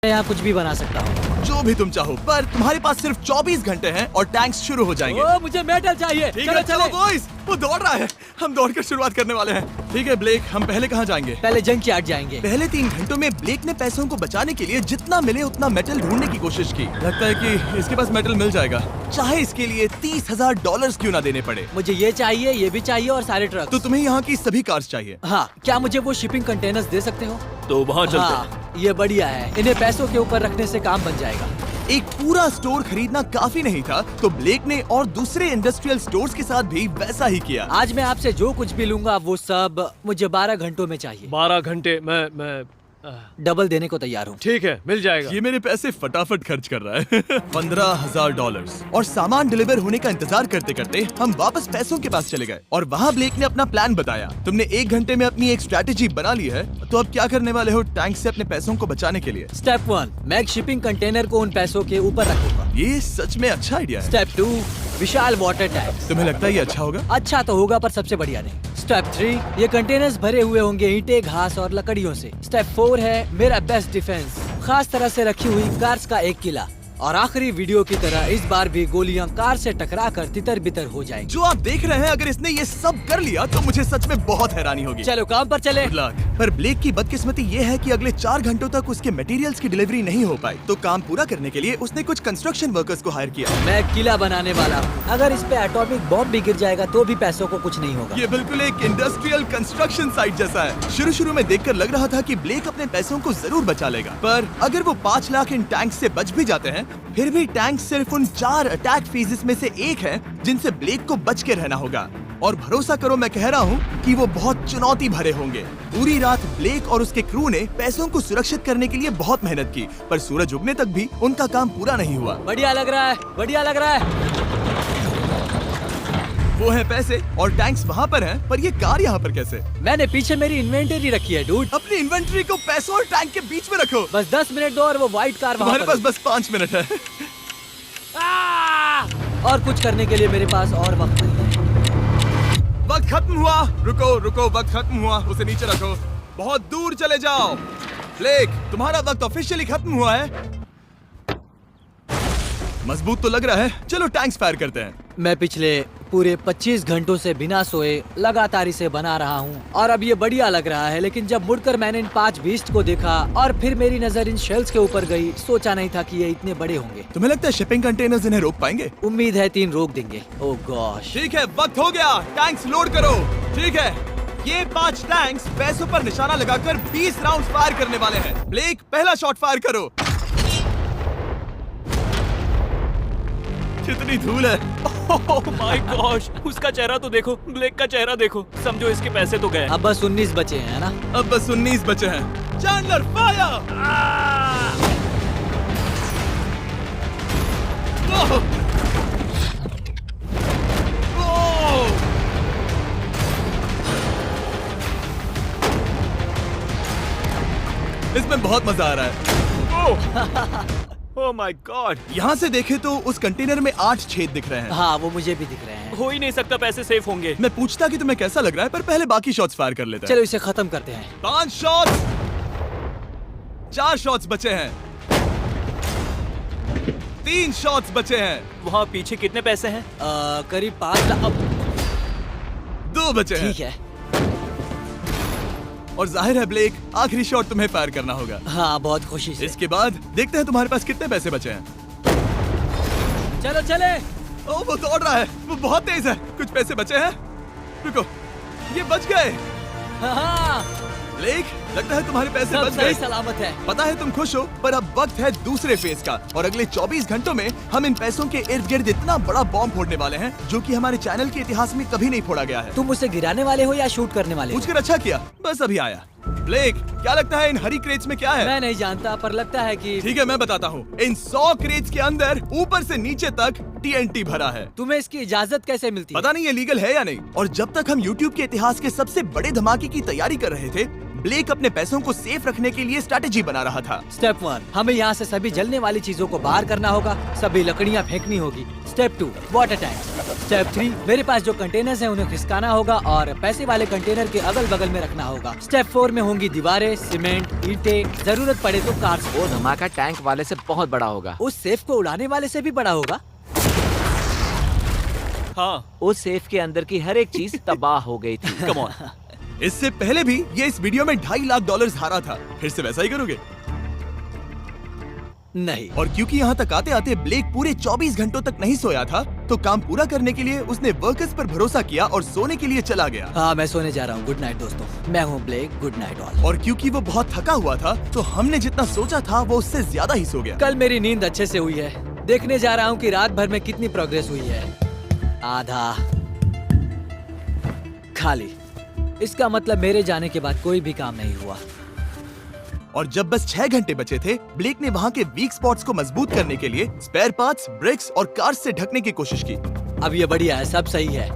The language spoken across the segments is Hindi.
मैं यहाँ कुछ भी बना सकता हूँ। जो भी तुम चाहो, पर तुम्हारे पास सिर्फ 24 घंटे हैं और टैंक्स शुरू हो जाएंगे। ओ, मुझे मेटल चाहिए। चलो चलो बॉयज, वो दौड़ रहा है, हम दौड़कर शुरुआत करने वाले हैं। ठीक है ब्लेक, हम पहले कहाँ जाएंगे? पहले जंक यार्ड जाएंगे। पहले 3 घंटों में ब्लेक ने पैसों को बचाने के लिए जितना मिले उतना मेटल ढूंढने की कोशिश की। लगता है कि इसके पास मेटल मिल जाएगा, चाहे इसके लिए $30,000 क्यों ना देने पड़े। मुझे ये चाहिए, ये भी चाहिए और सारे ट्रक। तो तुम्हें यहाँ की सभी कार्स चाहिए? हाँ, क्या मुझे वो शिपिंग कंटेनर्स दे सकते हो? तो वहाँ चलते हैं। हाँ, ये बढ़िया है, इन्हें पैसों के ऊपर रखने से काम बन जाएगा। एक पूरा स्टोर खरीदना काफी नहीं था, तो ब्लेक ने और दूसरे इंडस्ट्रियल स्टोर्स के साथ भी वैसा ही किया। आज मैं आपसे जो कुछ भी लूंगा वो सब मुझे 12 घंटों में चाहिए। 12 घंटे मैं डबल देने को तैयार हूँ। ठीक है, मिल जाएगा। ये मेरे पैसे फटाफट खर्च कर रहा है। $15,000 और सामान डिलीवर होने का इंतजार करते करते हम वापस पैसों के पास चले गए और वहाँ ब्लेक ने अपना प्लान बताया। तुमने 1 घंटे में अपनी एक स्ट्रैटेजी बना ली है, तो अब क्या करने वाले हो टैंक से अपने पैसों को बचाने के लिए? स्टेप 1, मैं एक शिपिंग कंटेनर को उन पैसों के ऊपर रखूंगा। ये सच में अच्छा आइडिया है। स्टेप 2, विशाल वाटर टैंक। तुम्हें लगता है ये अच्छा होगा? अच्छा तो होगा पर सबसे बढ़िया नहीं। स्टेप 3, ये कंटेनर्स भरे हुए होंगे ईंटें, घास और लकड़ियों से। स्टेप 4 है मेरा बेस्ट डिफेंस, खास तरह से रखी हुई कार्स का एक किला। और आखिरी वीडियो की तरह इस बार भी गोलियां कार से टकराकर तितर बितर हो जाएंगी। जो आप देख रहे हैं, अगर इसने ये सब कर लिया तो मुझे सच में बहुत हैरानी होगी। चलो काम पर चले। Good luck। पर ब्लेक की बदकिस्मती ये है कि अगले 4 घंटों तक उसके मटेरियल्स की डिलीवरी नहीं हो पाई, तो काम पूरा करने के लिए उसने कुछ कंस्ट्रक्शन वर्कर्स को हायर किया। मैं एक किला बनाने वाला हूँ, अगर इस पे एटॉमिक बॉम्ब भी गिर जाएगा तो भी पैसों को कुछ नहीं होगा। ये बिल्कुल एक इंडस्ट्रियल कंस्ट्रक्शन साइट जैसा है। शुरू में देखकर लग रहा था कि ब्लेक अपने पैसों को जरूर बचा लेगा, पर अगर वो 5 लाख इन टैंक से बच भी जाते हैं, फिर भी टैंक सिर्फ उन 4 अटैक फेजेस में से एक है जिनसे ब्लेक को बच के रहना होगा। और भरोसा करो, मैं कह रहा हूँ कि वो बहुत चुनौती भरे होंगे। पूरी रात ब्लेक और उसके क्रू ने पैसों को सुरक्षित करने के लिए बहुत मेहनत की, पर सूरज उगने तक भी उनका काम पूरा नहीं हुआ। बढ़िया लग रहा है, बढ़िया लग रहा है। वो है पैसे और टैंक्स वहाँ पर हैं, पर ये कार यहाँ पर कैसे? मैंने पीछे मेरी इन्वेंटरी रखी है डूड। अपनी इन्वेंट्री को पैसों और टैंक के बीच में रखो। बस 10 मिनट दो और वो व्हाइट कार वहाँ तुम्हारे पर पास बस 5 मिनट है। और कुछ करने के लिए मेरे पास और वक्त नहीं है। वक्त खत्म हुआ। रुको रुको, वक्त खत्म हुआ, उसे नीचे रखो। बहुत दूर चले जाओ। ब्लेक, तुम्हारा वक्त ऑफिशियली खत्म हुआ है। मजबूत तो लग रहा है। चलो टैंक्स फायर करते हैं। मैं पिछले पूरे 25 घंटों से बिना सोए लगातार इसे बना रहा हूँ और अब ये बढ़िया लग रहा है, लेकिन जब मुड़कर मैंने इन 5 बीस्ट को देखा और फिर मेरी नजर इन शेल्स के ऊपर गई, सोचा नहीं था कि ये इतने बड़े होंगे। तुम्हें लगता है शिपिंग कंटेनर्स इन्हें रोक पाएंगे? उम्मीद है 3 रोक देंगे। ओह गॉश। ठीक है, वक्त हो गया। टैंक्स लोड करो। ठीक है, ये 5 टैंक्स पैसों पर निशाना लगाकर 20 राउंड फायर करने वाले हैं। ब्लेक, पहला शॉट फायर करो। कितनी धूल है। ओह माय गॉश, उसका चेहरा तो देखो, ब्लेक का चेहरा देखो। समझो इसके पैसे तो गए। अब बस 19 बचे हैं ना? अब बस 19 बचे हैं। Chandler fire. इसमें बहुत मजा आ रहा है। ओह माय गॉड। यहाँ से देखे तो उस कंटेनर में 8 छेद दिख रहे हैं। हाँ, वो मुझे भी दिख रहे हैं। हो ही नहीं सकता, पैसे सेफ होंगे। मैं पूछता कि तुम्हें कैसा लग रहा है, पर पहले बाकी शॉट्स फायर कर लेते हैं। चलो इसे खत्म करते हैं। 5 शॉट्स, 4 शॉट्स बचे हैं, 3 शॉट्स बचे हैं। वहाँ पीछे कितने पैसे हैं? करीब 5 लाख। 2 बचे हैं। ठीक है। और जाहिर है ब्लेक, आखिरी शॉट तुम्हें फायर करना होगा। हाँ, बहुत खुशी से। इसके बाद देखते हैं तुम्हारे पास कितने पैसे बचे हैं। चलो चले। ओ, वो दौड़ रहा है, वो बहुत तेज है। कुछ पैसे बचे हैं। रुको, ये बच गए। हाँ, ब्लेक, लगता है तुम्हारे पैसे सब बच सही गए। सलामत है। पता है तुम खुश हो, पर अब वक्त है दूसरे फेज का और अगले 24 घंटों में हम इन पैसों के इर्द गिर्द इतना बड़ा बॉम्ब फोड़ने वाले हैं जो कि हमारे चैनल के इतिहास में कभी नहीं फोड़ा गया है। तुम उसे गिराने वाले हो या शूट करने वाले हो? पूछकर अच्छा किया, बस अभी आया। ब्लेक, क्या लगता है इन हरी क्रेट्स में क्या है? मैं नहीं जानता, पर लगता है कि ठीक है, मैं बताता हूँ। इन 100 क्रेट्स के अंदर ऊपर से नीचे तक TNT भरा है। तुम्हें इसकी इजाजत कैसे मिलती है? पता नहीं ये लीगल है या नहीं। और जब तक हम YouTube के इतिहास के सबसे बड़े धमाके की तैयारी कर रहे थे, ब्लेक अपने पैसों को सेफ रखने के लिए स्ट्रैटेजी बना रहा था। स्टेप 1, हमें यहाँ से सभी जलने वाली चीजों को बाहर करना होगा, सभी लकड़ियाँ फेंकनी होगी। Step 2 water tank. स्टेप 3 मेरे पास जो कंटेनर्स हैं उन्हें खिसकाना होगा और पैसे वाले कंटेनर के अगल बगल में रखना होगा। स्टेप 4 में होंगी दीवारें, सीमेंट, ईंटें, जरूरत पड़े तो कार्स। वो धमाका टैंक वाले से बहुत बड़ा होगा। उस सेफ को उड़ाने वाले से भी बड़ा होगा। हाँ, उस सेफ के अंदर की हर एक चीज तबाह हो गई थी। Come on. इससे पहले भी ये इस वीडियो में $2.5 लाख हारा था, फिर से वैसा ही करोगे? नहीं। और क्योंकि यहाँ तक आते आते ब्लेक पूरे 24 घंटों तक नहीं सोया था, तो काम पूरा करने के लिए उसने वर्कर्स पर भरोसा किया और सोने के लिए चला गया। हाँ, मैं सोने जा रहा हूँ। गुड नाइट दोस्तों, मैं हूँ ब्लेक। Good night all. और क्योंकि वो बहुत थका हुआ था, तो हमने जितना सोचा था वो उससे ज्यादा ही सो गया। कल मेरी नींद अच्छे से हुई है। देखने जा रहा हूँ कि रात भर में कितनी प्रोग्रेस हुई है। आधा खाली। इसका मतलब मेरे जाने के बाद कोई भी काम नहीं हुआ। और जब बस 6 घंटे बचे थे, ब्लेक ने वहाँ के वीक स्पॉट्स को मजबूत करने के लिए स्पेयर पार्ट्स, ब्रिक्स और कार्स से ढकने की कोशिश की। अब ये बढ़िया है, सब सही है।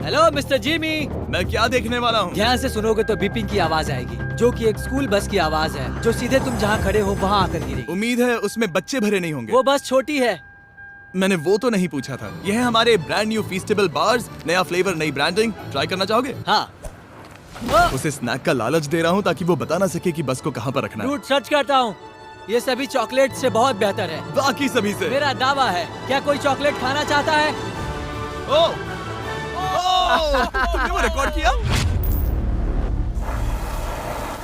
Hello mister Jimmy. मैं क्या देखने वाला हूँ? ध्यान से सुनोगे तो बीपिंग की आवाज आएगी, जो कि एक स्कूल बस की आवाज है, जो सीधे तुम जहाँ खड़े हो वहाँ आकर गिरेगी। उम्मीद है उसमें बच्चे भरे नहीं होंगे। वो बस छोटी है। मैंने वो तो नहीं पूछा था। यह है हमारे ब्रांड न्यू फीस्टेबल बार्स, नया फ्लेवर, नई ब्रांडिंग। ट्राई करना चाहोगे? हाँ। उसे स्नैक का लालच दे रहा हूँ ताकि वो बता ना सके कि बस को कहाँ पर रखना है। रूट सर्च करता हूँ। ये सभी चॉकलेट से बहुत बेहतर है। बाकी सभी से। मेरा दावा है। क्या कोई चॉकलेट खाना चाहता है? ओ! तुमने वो रिकॉर्ड किया?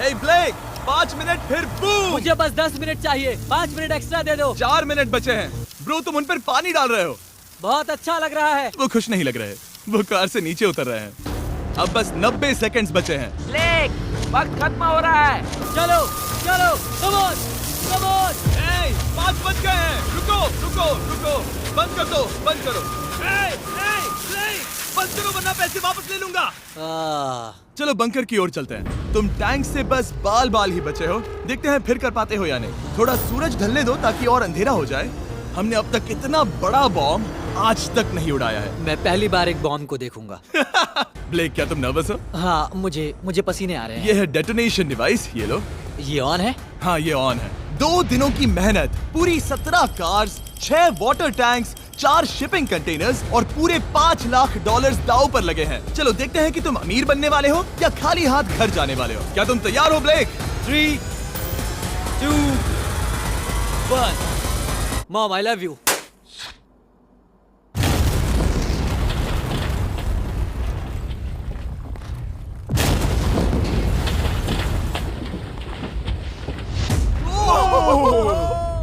हे ब्लेक, 5 मिनट फिर बूम! मुझे बस 10 मिनट चाहिए। 5 मिनट एक्स्ट्रा दे दो। 4 मिनट बचे हैं। ब्रो, तुम उन पर पानी डाल रहे हो। बहुत अच्छा लग रहा है। वो खुश नहीं लग रहे। वो कार से नीचे उतर रहे हैं। अब बस 90 सेकंड्स बचे हैं। ब्लेक, वक्त खत्म हो रहा है। चलो चलो, कम ऑन, कम ऑन। 5 बज गए हैं। रुको रुको रुको, बंद कर दो, बंद करो। बंद करो वरना पैसे वापस ले लूंगा। चलो बंकर की ओर चलते हैं। तुम टैंक से बस बाल बाल ही बचे हो। देखते हैं फिर कर पाते हो या नहीं। थोड़ा सूरज ढलने दो ताकि और अंधेरा हो जाए। हमने अब तक इतना बड़ा बॉम्ब आज तक नहीं उड़ाया है। मैं पहली बार एक बॉम्ब को देखूंगा। ब्लेक, क्या तुम नर्वस हो? हाँ, मुझे पसीने आ रहे हैं। ये है डेटोनेशन डिवाइस, ये लो। ये ऑन है? हाँ, ये ऑन है। 2 दिनों की मेहनत, पूरी 17 cars, 6 water tanks, 4 shipping containers और पूरे $5 लाख दांव पर लगे हैं। चलो देखते हैं कि तुम अमीर बनने वाले हो या खाली हाथ घर जाने वाले हो। क्या तुम तैयार हो Blake? 3, 2, 1। Mom, I love you.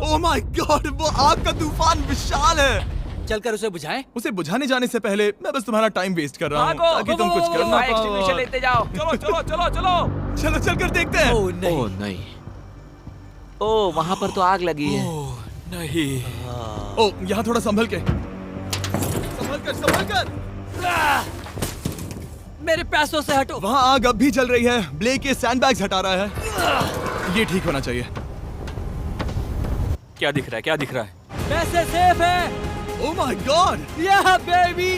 Oh my God, वो आग का तूफान विशाल है। चलकर उसे बुझाएं। उसे बुझाने जाने से पहले मैं बस तुम्हारा टाइम वेस्ट कर रहा हूँ भागो, ताकि तुम कुछ कर ना फायर एक्सटिंग्विशर पाओ। लेते जाओ। चलो चलो चलो चलो। चलो चलकर देखते हैं। ओह नहीं। ओह नहीं। ओह, वहाँ पर तो आग लगी है। ओह, नहीं। ओह, यहाँ थोड़ा संभल के। संभल कर। मेरे पैसों से हटो। वहाँ आग अब भी जल रही है। ब्लेक ये सैंडबैग्स हटा रहा है। ये ठीक होना चाहिए। क्या दिख रहा है? क्या दिख रहा है? पैसे सेफ है। ओह माय गॉड, या बेबी।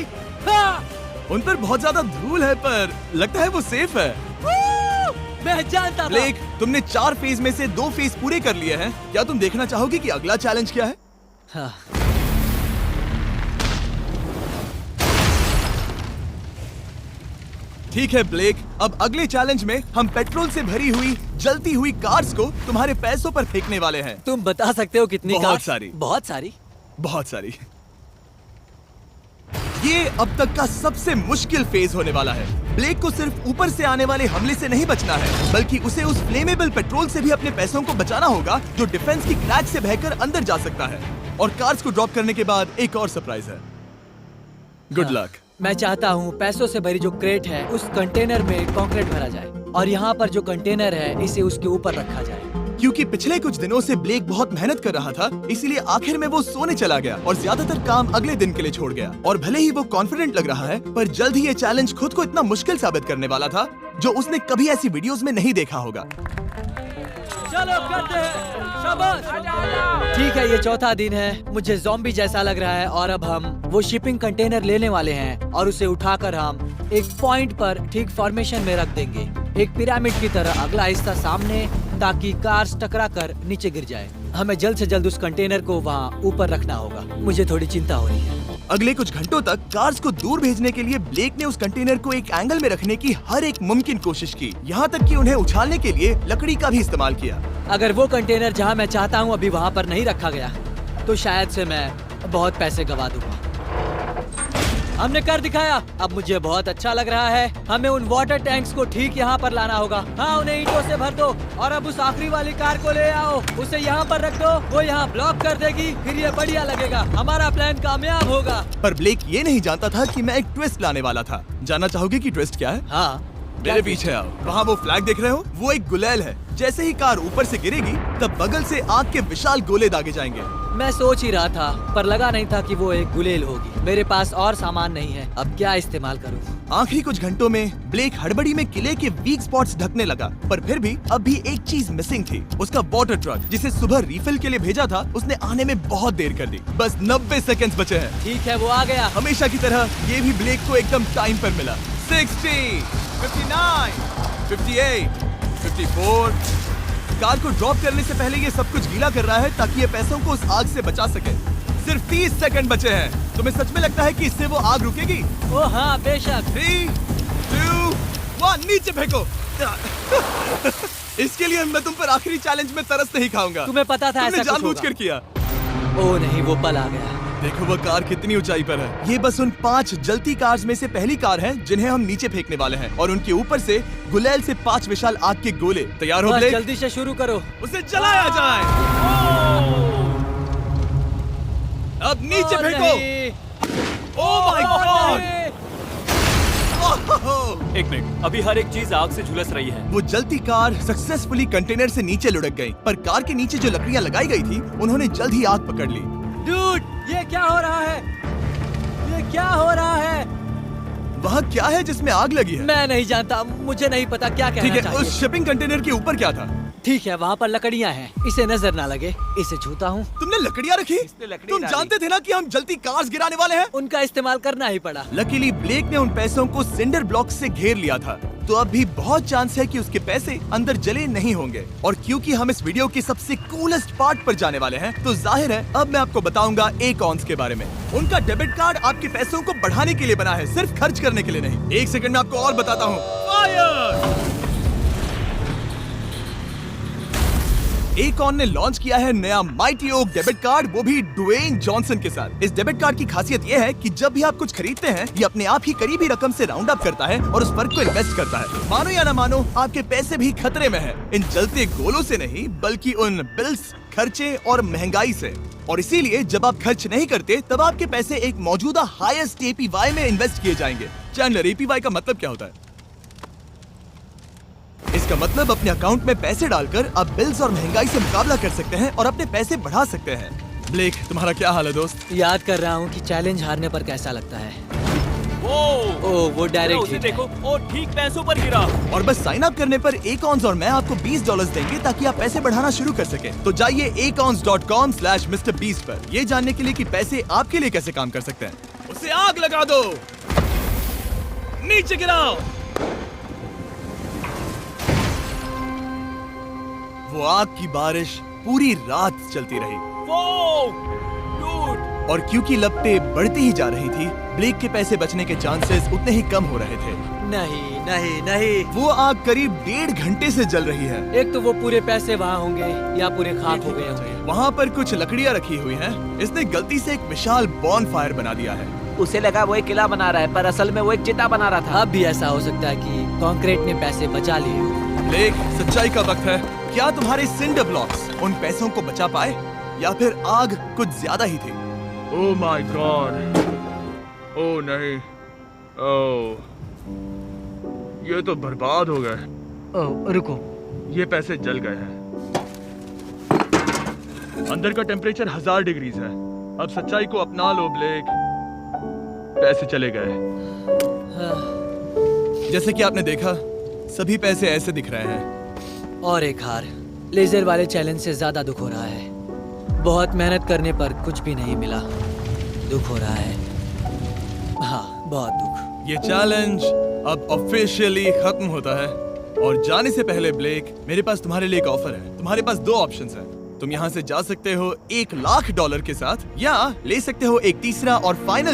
उन पर बहुत ज्यादा धूल है पर लगता है वो सेफ है। मैं जानता था। ब्लेक, तुमने 4 फेज में से 2 फेज पूरे कर लिए हैं। क्या तुम देखना चाहोगे कि अगला चैलेंज क्या है? हाँ। ठीक है ब्लेक, अब अगले चैलेंज में हम पेट्रोल से भरी हुई जलती हुई कार्स को तुम्हारे पैसों पर फेंकने वाले हैं। तुम बता सकते हो कितनी? बहुत कार्स? सारी। बहुत सारी। बहुत सारी। ये अब तक का सबसे मुश्किल फेज होने वाला है। ब्लेक को सिर्फ ऊपर से आने वाले हमले से नहीं बचना है, बल्कि उसे उस फ्लेमेबल पेट्रोल से भी अपने पैसों को बचाना होगा जो डिफेंस की क्रैक से बहकर अंदर जा सकता है। और कार्स को ड्रॉप करने के बाद एक और सरप्राइज है। Good luck. मैं चाहता हूँ पैसों से भरी जो क्रेट है उस कंटेनर में कंक्रीट भरा जाए और यहाँ पर जो कंटेनर है इसे उसके ऊपर रखा जाए। क्योंकि पिछले कुछ दिनों से ब्लेक बहुत मेहनत कर रहा था, इसीलिए आखिर में वो सोने चला गया और ज्यादातर काम अगले दिन के लिए छोड़ गया। और भले ही वो कॉन्फिडेंट लग रहा है, पर जल्द ही ये चैलेंज खुद को इतना मुश्किल साबित करने वाला था जो उसने कभी ऐसी वीडियोस में नहीं देखा होगा। चलो करते हैं। शाबाश। ठीक है, ये चौथा दिन है। मुझे ज़ॉम्बी जैसा लग रहा है और अब हम वो शिपिंग कंटेनर लेने वाले हैं और उसे उठाकर हम एक पॉइंट पर ठीक फॉर्मेशन में रख देंगे, एक पिरामिड की तरह। अगला हिस्सा सामने, ताकि कार्स टकरा कर नीचे गिर जाए। हमें जल्द से जल्द उस कंटेनर को वहाँ ऊपर रखना होगा। मुझे थोड़ी चिंता हो रही है। अगले कुछ घंटों तक कार्स को दूर भेजने के लिए ब्लेक ने उस कंटेनर को एक एंगल में रखने की हर एक मुमकिन कोशिश की, यहाँ तक कि उन्हें उछालने के लिए लकड़ी का भी इस्तेमाल किया। अगर वो कंटेनर जहाँ मैं चाहता हूँ अभी वहाँ पर नहीं रखा गया तो शायद से मैं बहुत पैसे गवा दूंगा। हमने कर दिखाया, अब मुझे बहुत अच्छा लग रहा है। हमें उन वाटर टैंक्स को ठीक यहाँ पर लाना होगा। हाँ, उन्हें ईंटों से भर दो और अब उस आखिरी वाली कार को ले आओ, उसे यहाँ पर रख दो। वो यहाँ ब्लॉक कर देगी, फिर ये बढ़िया लगेगा। हमारा प्लान कामयाब होगा। पर ब्लेक ये नहीं जानता था कि मैं एक ट्विस्ट लाने वाला था। जानना चाहोगे कि ट्विस्ट क्या है? हाँ, मेरे पीछे आओ। वहाँ वो फ्लैग देख रहे हो? वो एक गुलेल है। जैसे ही कार ऊपर से गिरेगी तब बगल से आग के विशाल गोले दागे जाएंगे। मैं सोच ही रहा था पर लगा नहीं था कि वो एक गुलेल होगी। मेरे पास और सामान नहीं है, अब क्या इस्तेमाल करूं? आखिरी कुछ घंटों में ब्लेक हड़बड़ी में किले के वीक स्पॉट्स ढकने लगा, पर फिर भी अब भी एक चीज मिसिंग थी। उसका वाटर ट्रक, जिसे सुबह रिफिल के लिए भेजा था, उसने आने में बहुत देर कर दी। बस 90 सेकंड्स बचे हैं। ठीक है, वो आ गया। हमेशा की तरह ये भी ब्लेक को एकदम टाइम पर मिला। 60, 59, 58, 54। कार को ड्रॉप करने से पहले ये सब कुछ गीला कर रहा है ताकि ये पैसों को उस आग से बचा सके। सिर्फ 30 सेकंड बचे हैं। तुम्हें सच में लगता है कि इससे वो आग रुकेगी? ओ हाँ, बेशक। 3, 2, 1, नीचे फेंको। इसके लिए मैं तुम पर आखिरी चैलेंज में तरस नहीं खाऊंगा। तुम्हें पता था तुमने ऐसा कुछ जानबूझकर होगा। किया। ओ नहीं, वो पल आ गया। देखो वो कार कितनी ऊंचाई पर है। ये बस उन 5 जलती कार्स में से पहली कार है जिन्हें हम नीचे फेंकने वाले हैं, और उनके ऊपर से गुलेल से 5 विशाल आग के गोले। तैयार हो बस ब्लेक? जल्दी से शुरू करो। उसे जलाया जाए। अब नीचे ओ फेंको। नहीं। Oh my oh God! नहीं। एक मिनट, अभी हर एक चीज आग से झुलस रही है। वो जलती कार सक्सेसफुली कंटेनर से नीचे लुढ़क गई, पर कार के नीचे जो लकड़ियां लगाई गई थी उन्होंने जल्द ही आग पकड़ ली। डूड, ये क्या हो रहा है? ये क्या हो रहा है? वहाँ क्या है जिसमें आग लगी है? मैं नहीं जानता, मुझे नहीं पता क्या ठीक कहना है, चाहिए। उस शिपिंग कंटेनर के ऊपर क्या था? ठीक है, वहाँ पर लकड़ियाँ हैं, इसे नजर ना लगे। इसे छूता हूँ। तुमने लकड़ियाँ रखी? इसने लकड़ी तुम डाली। जानते थे ना कि हम जलती कार्स गिराने वाले हैं? उनका इस्तेमाल करना ही पड़ा। लकीली ब्लेक ने उन पैसों को सिंडर ब्लॉक से घेर लिया था, तो अब भी बहुत चांस है कि उसके पैसे अंदर जले नहीं होंगे। और क्योंकि हम इस वीडियो के सबसे कूलेस्ट पार्ट पर जाने वाले हैं, तो जाहिर है अब मैं आपको बताऊंगा एकॉन्स के बारे में। उनका डेबिट कार्ड आपके पैसों को बढ़ाने के लिए बना है, सिर्फ खर्च करने के लिए नहीं। एक सेकंड में आपको और बताता हूँ। फायर! एकॉन ने लॉन्च किया है नया माइटी ओक डेबिट कार्ड, वो भी ड्वेन जॉनसन के साथ। इस डेबिट कार्ड की खासियत ये है कि जब भी आप कुछ खरीदते हैं, ये अपने आप ही करीबी रकम से राउंड अप करता है और उस फर्क को इन्वेस्ट करता है। मानो या ना मानो, आपके पैसे भी खतरे में हैं। इन जलते गोलों से नहीं, बल्कि उन बिल्स, खर्चे और महंगाई से। और इसीलिए जब आप खर्च नहीं करते, तब आपके पैसे एक मौजूदा हाईएस्ट APY में इन्वेस्ट किए जाएंगे। चैंडलर, APY का मतलब क्या होता है? इसका मतलब अपने अकाउंट में पैसे डालकर आप बिल्स और महंगाई से मुकाबला कर सकते हैं और अपने पैसे बढ़ा सकते हैं। ब्लेक, तुम्हारा क्या हाल है दोस्त? याद कर रहा हूँ कि चैलेंज हारने पर कैसा लगता है। वो अरे डायरेक्ट उसे देखो, वो ठीक पैसों पर गिरा। और बस साइन अप करने पर एकॉन्स और मैं आपको $20 देंगे ताकि आप पैसे बढ़ाना शुरू कर सके। तो जाइए acons.com/MrBeast पर ये जानने के लिए कि पैसे आपके लिए कैसे काम कर सकते हैं। उसे आग लगा दो, नीचे गिराओ। वो आग की बारिश पूरी रात चलती रही। डूड, और क्योंकि लपटें बढ़ती ही जा रही थी, ब्लेक के पैसे बचने के चांसेस उतने ही कम हो रहे थे। नहीं नहीं नहीं, वो आग करीब 1.5 घंटे से जल रही है। एक तो वो पूरे पैसे वहाँ होंगे या पूरे खाक हो गए होंगे। वहाँ पर कुछ लकड़ियाँ रखी हुई हैं। इसने गलती से एक विशाल बॉनफायर बना दिया है। उसे लगा वो एक किला बना रहा है, पर असल में वो एक चिता बना रहा था। अब भी ऐसा हो सकता है कि कंक्रीट ने पैसे बचा लिए हो। ब्लेक, सच्चाई का वक्त है। क्या तुम्हारे सिंडर ब्लॉक्स उन पैसों को बचा पाए, या फिर आग कुछ ज्यादा ही थी? ओह माय गॉड! ओह नहीं! ओह, ये तो बर्बाद हो गए। ओह, रुको। ये पैसे जल गए हैं। अंदर का टेम्परेचर 1000 डिग्रीज है। अब सच्चाई को अपना लो ब्लेक। पैसे चले गए। जैसे कि आपने देखा, सभी पैसे ऐसे दिख रहे हैं। और एक हार। लेजर वाले चैलेंज से ज्यादा दुख हो रहा है। बहुत मेहनत करने पर कुछ भी नहीं मिला। दुख हो रहा है। हाँ, बहुत दुख। ये चैलेंज अब ऑफिशियली खत्म होता है। और जाने से पहले ब्लेक, मेरे पास तुम्हारे लिए एक ऑफर है। तुम्हारे पास दो ऑप्शंस हैं। तुम यहाँ से जा सकते हो $1,00,000 के साथ, या ले सकते हो एक तीसरा और फाइनल